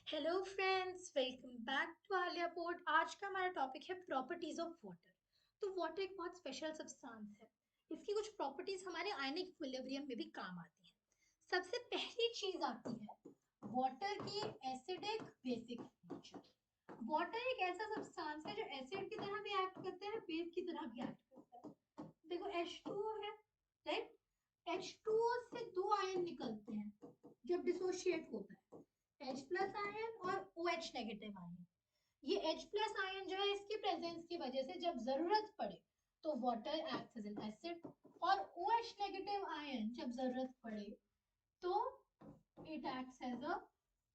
Hello friends, welcome back to Aliya port. आज का हमारा टॉपिक है प्रॉपर्टीज ऑफ वाटर। तो वाटर एक बहुत स्पेशल सब्सटेंस है। इसकी कुछ प्रॉपर्टीज हमारे आयनिक इक्विलिब्रियम में भी काम आती हैं। सबसे पहली चीज आती है वाटर की एसिडिक बेसिक नेचर। वाटर एक ऐसा सब्सटेंस है जो एसिड की तरह भी एक्ट करता है, बेस की तरह भी एक्ट करता है। देखो H2O है, राइट। H2O से दो आयन निकलते हैं जब डिसोशिएट होता है, H प्लस आयन और OH नेगेटिव आयन। ये H प्लस आयन जो है, इसकी प्रेजेंस की वजह से जब जरूरत पड़े तो water acts as an acid, और OH नेगेटिव आयन जब जरूरत पड़े तो it acts as a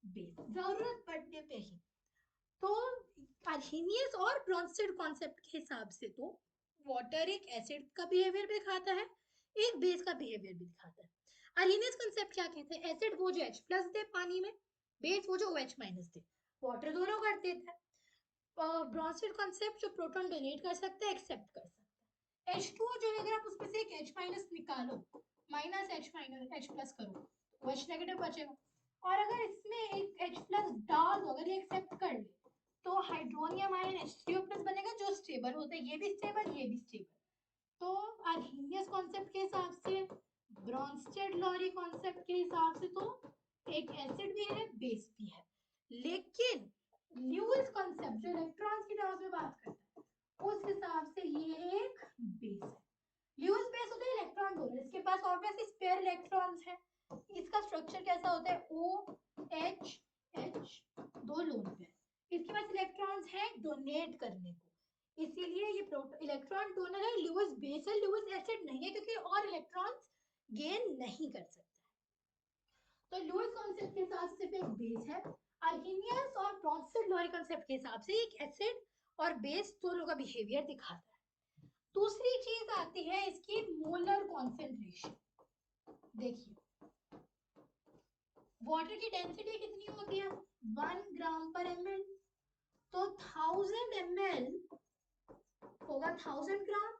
base, जरूरत पड़ने पे ही। तो अर्हीनियस और ब्रोंस्टेड कॉन्सेप्ट के हिसाब से तो वाटर एक एसिड का बिहेवियर भी दिखाता है, एक बेस का बिहेवियर भी दिखाता है। अर्हीनियस कॉन्सेप्ट क्या कहते हैं? एसिड वो जो H प्लस दे पानी में, बेस वो जो OH माइनस दे। वाटर दोनों कर देता है। ब्रोंस्टेड कॉन्सेप्ट जो प्रोटॉन डोनेट कर सकता है, एक्सेप्ट कर सकता है। H2O जो है, अगर आप उसमें से एक H माइनस निकालो, माइनस H प्लस करो, OH नेगेटिव बचेगा। और अगर इसमें एक H प्लस डाल दो, अगर ये एक्सेप्ट कर ले, तो हाइड्रोनियम आयन H3O प्लस बनेगा, जो स्टेबल होता है। ये भी स्टेबल, ये भी स्टेबल। तो अर्हीनियस कॉन्सेप्ट के हिसाब से, ब्रोंस्टेड लॉरी कॉन्सेप्ट के हिसाब से तो एक एसिड भी है, बेस भी है। लेकिन ल्यूइस कॉन्सेप्ट जो इलेक्ट्रॉन्स की टर्म्स में बात करता है, उस हिसाब से ये एक बेस है। ल्यूइस बेस होता है इलेक्ट्रॉन डोनर, इसके पास ऑब्वियसली स्पेयर इलेक्ट्रॉन्स है। इसका स्ट्रक्चर कैसा होता है? OH, दो लोन पेयर। इसके पास इलेक्ट्रॉन्स हैं डोनेट करने को, इसीलिए ये इलेक्ट्रॉन डोनर है। ल्यूइस बेस है, ल्यूइस एसिड नहीं है, क्योंकि और इलेक्ट्रॉन्स गेन नहीं कर सकता। तो लुईस कॉन्सेप्ट के हिसाब से सिर्फ एक बेस है। अर्हीनियस और ब्रोंस्टेड लॉरी कॉन्सेप्ट के हिसाब से एक एसिड और बेस दोनों का बिहेवियर दिखाता है। दूसरी चीज आती है इसकी मोलर कॉन्सेंट्रेशन। देखिए, वाटर की डेंसिटी कितनी होती है? 1 ग्राम पर ml। तो 1000 ml होगा 1000 ग्राम।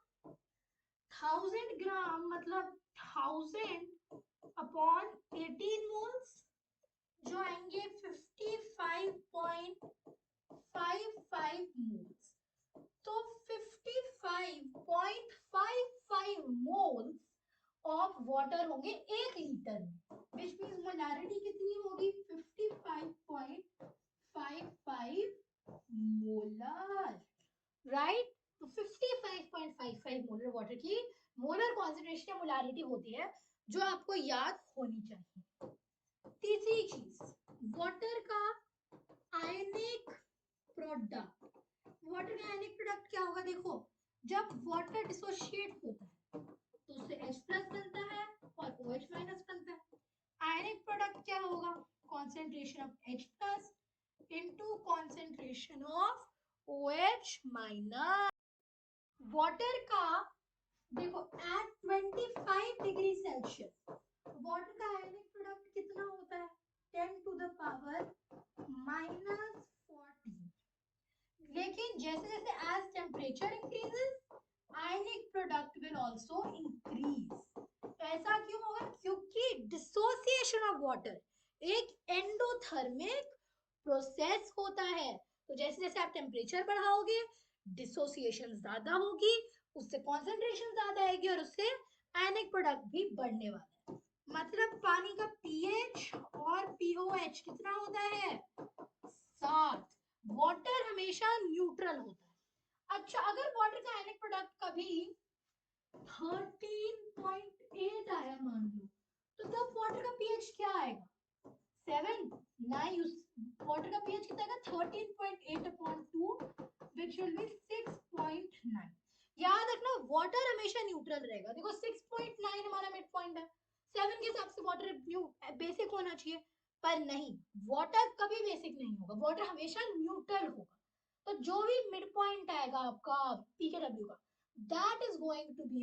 1000 ग्राम मतलब 1000 अपॉन 18 मोल्स, जो आएंगे 55.55 मोल्स। तो 55.55 मोल्स ऑफ वाटर होंगे 1 लीटर में, विच मीन्स मोलारिटी कितनी होगी? 55.55 मोलर, राइट। तो 55.55 मोलर वाटर की मोलर कॉन्सेंट्रेशन या मोलारिटी होती है, जो आपको याद होनी चाहिए। तीसरी चीज, वाटर का आयनिक प्रोडक्ट। वाटर का आयनिक प्रोडक्ट क्या होगा? देखो, जब वाटर डिसोशिएट होता है तो उससे H प्लस बनता है और OH माइनस बनता है। आयनिक प्रोडक्ट क्या होगा? Concentration of H plus into concentration of OH minus. Water का देखो, एट 25 डिग्री सेल्सियस वाटर का आयनिक प्रोडक्ट कितना होता है? 10 टू द पावर -14। लेकिन जैसे जैसे as temperature increases, ionic product will also increase. ऐसा क्यों होगा? क्योंकि डिसोसिएशन ऑफ वाटर एक एंडोथर्मिक प्रोसेस होता है। तो जैसे जैसे आप टेम्परेचर बढ़ाओगे, डिसोसिएशन ज्यादा होगी, उससे कॉन्सेंट्रेशन ज्यादा आएगी, और उससे आयनिक प्रोडक्ट भी बढ़ने वाला है। मतलब पानी का पीएच और पीओएच कितना होता है? 7। वाटर हमेशा न्यूट्रल होता है। अच्छा, अगर वाटर का आयनिक प्रोडक्ट कभी 13.8 आया मान लो, तो तब वाटर का पीएच क्या आएगा? 7? नहीं, उस वाटर का पीएच कितना आएगा? 13.8 अपॉन 2, which will be 6.9। याद रखना, वाटर हमेशा न्यूट्रल रहेगा। देखो 6.9 हमारा मिड पॉइंट है, 7 के हिसाब से वाटर बेसिक होना चाहिए, पर नहीं, वाटर कभी बेसिक नहीं होगा, वाटर हमेशा न्यूट्रल होगा। तो जो भी मिड पॉइंट आएगा आपका pKw का, that is going to be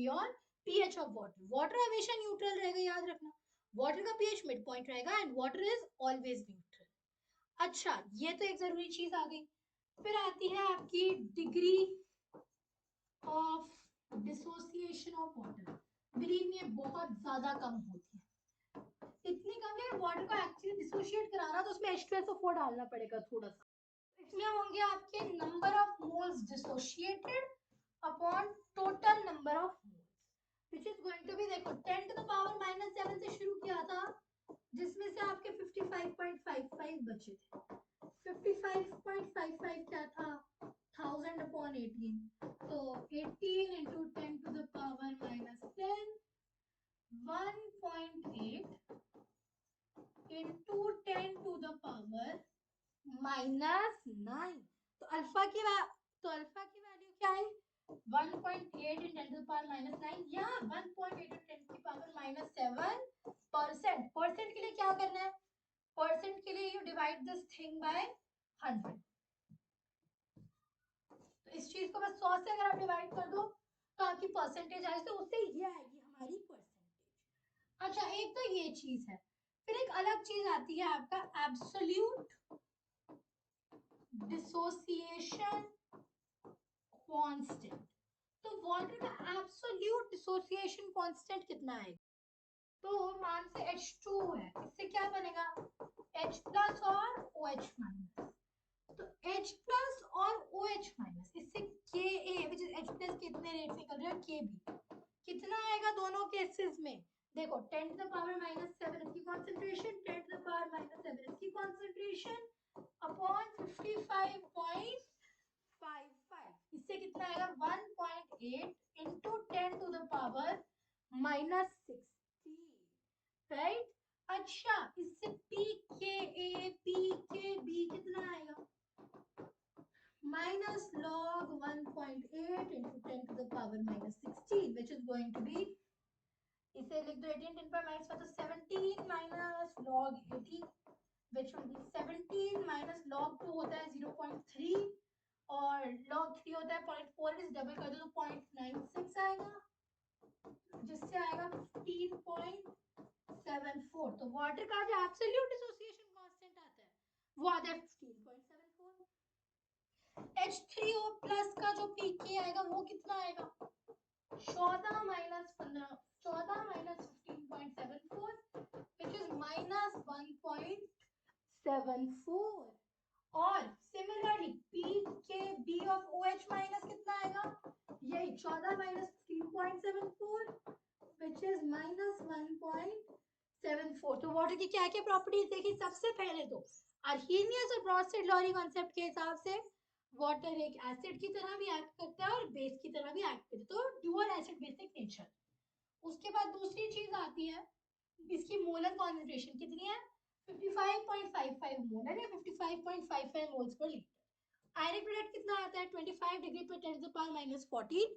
your pH of water। Water हमेशा न्यूट्रल रहेगा, याद रखना। वाटर का pH मिड पॉइंट रहेगा, and water is always neutral. अच्छा, ये तो एक जरूरी चीज आ गई। फिर आती है आपकी degree of dissociation of water. Believe me, बहुत ज्यादा कम होती है। इतनी डिसोशिएट कराना तो उसमें H2SO4 डालना पड़ेगा थोड़ा सा। इसमें होंगे आपके number of moles dissociated upon total number of moles which is going to be, देखो 10 टू द पावर -7 से शुरू किया था जिसमें से आपके 55.55 बचे थे। 55.55 क्या था, 1000 अपॉन 18, तो 18 into 10 to the power -10, 1.8 into 10 to the power -9। तो अल्फा की वैल्यू क्या है, 1.8 in 10 to the power -9 या 1.8 in 10 to the power -7%। Percent के लिए क्या करना है, परसेंट के लिए you divide this thing by 100। तो इस चीज को बस 100 से अगर आप डिवाइड कर दो तो आपकी परसेंटेज आएगी, तो उससे ये आएगी हमारी परसेंटेज। अच्छा, एक तो ये चीज है, फिर एक अलग चीज आती है आपका एब्सोल्यूट डिसोसिएशन कांस्टेंट। तो वाटर का एब्सोल्यूट डिसोसिएशन कांस्टेंट कितना है, तो मान से H2 है, इससे क्या बनेगा, H प्लस और OH माइनस। तो H प्लस और OH माइनस, इससे Ka which is H plus कितने रेट से निकल रहा है, Kb कितना आएगा दोनों केसेस में, देखो 10 टू द पावर -7 इसकी कंसंट्रेशन, 10 टू द पावर -7 इसकी कंसंट्रेशन अपॉन 55.55, इससे कितना आएगा 1.8 into 10 to the power -16, right. अच्छा, इससे pKb कितना आएगा, minus log 1.8 into 10 to the power -16 which is going to be, इसे लिख दो 18 10 पर -5 तो 17 minus log 18 which will be 17 minus log 2 होता है 0.3 और log 3 होता है 0.4, इस डबल कर दो तो 0.96 आएगा, जिससे आएगा 15.74। तो वाटर का जो एब्सोल्यूट डिसोसिएशन कांस्टेंट आता है वो आता है 15.74। H3O प्लस का जो pK आएगा वो कितना आएगा, 14 माइनस 15, 14 माइनस 15.74 which is -1.74। और similarly pKb of OH minus कितना आएगा, यही 14 माइनस 15.74 which is -1.74। तो वाटर की क्या क्या प्रॉपर्टीज देखी, सबसे पहले तो अर्हीनियस और ब्रॉड-सेड-लॉरी कॉन्सेप्ट के हिसाब से वाटर एक एसिड की तरह भी एक्ट करता है और बेस की तरह भी एक्ट करता है, तो ड्यूअल एसिड बेसिक नेचर। उसके बाद दूसरी चीज आती है, इसकी मोलर कॉन्सेंट्रेशन कितनी है, 55.55 मोलर या 55.55 moles per litre. Ionic product कितना आता है, 25 डिग्री पर 10 to the power -14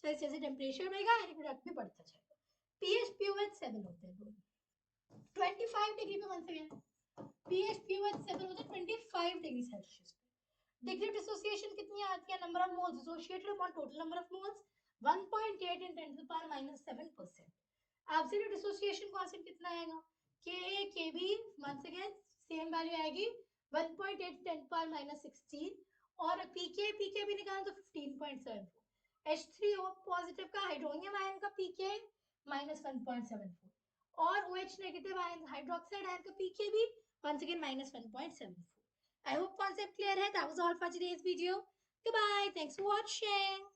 सेल्सियस से टेम्परेचर बढ़ेगा, आयनिक प्रोडक्ट भी बढ़ता जाएगा। pH pOH 7 होते हैं दोनों, 25 डिग्री पे वंस अगेन pH pOH 7 होते हैं 25 degree Celsius. Degree of dissociation कितनी आती है, number of moles dissociated upon total number of moles 1.8 in 10 to the power -7%। Absolute dissociation constant कितना आएगा, Ka Kb once again same value आएगी 1.8 10 to the power -16 और pK भी निकालना तो 15.74। H3O पॉजिटिव का हाइड्रोनियम आयन का pK -1.74 और OH negative ion hydroxide ion का pK भी once again -1.74। I hope concept clear है. That was all for today's video. Goodbye. Thanks for watching.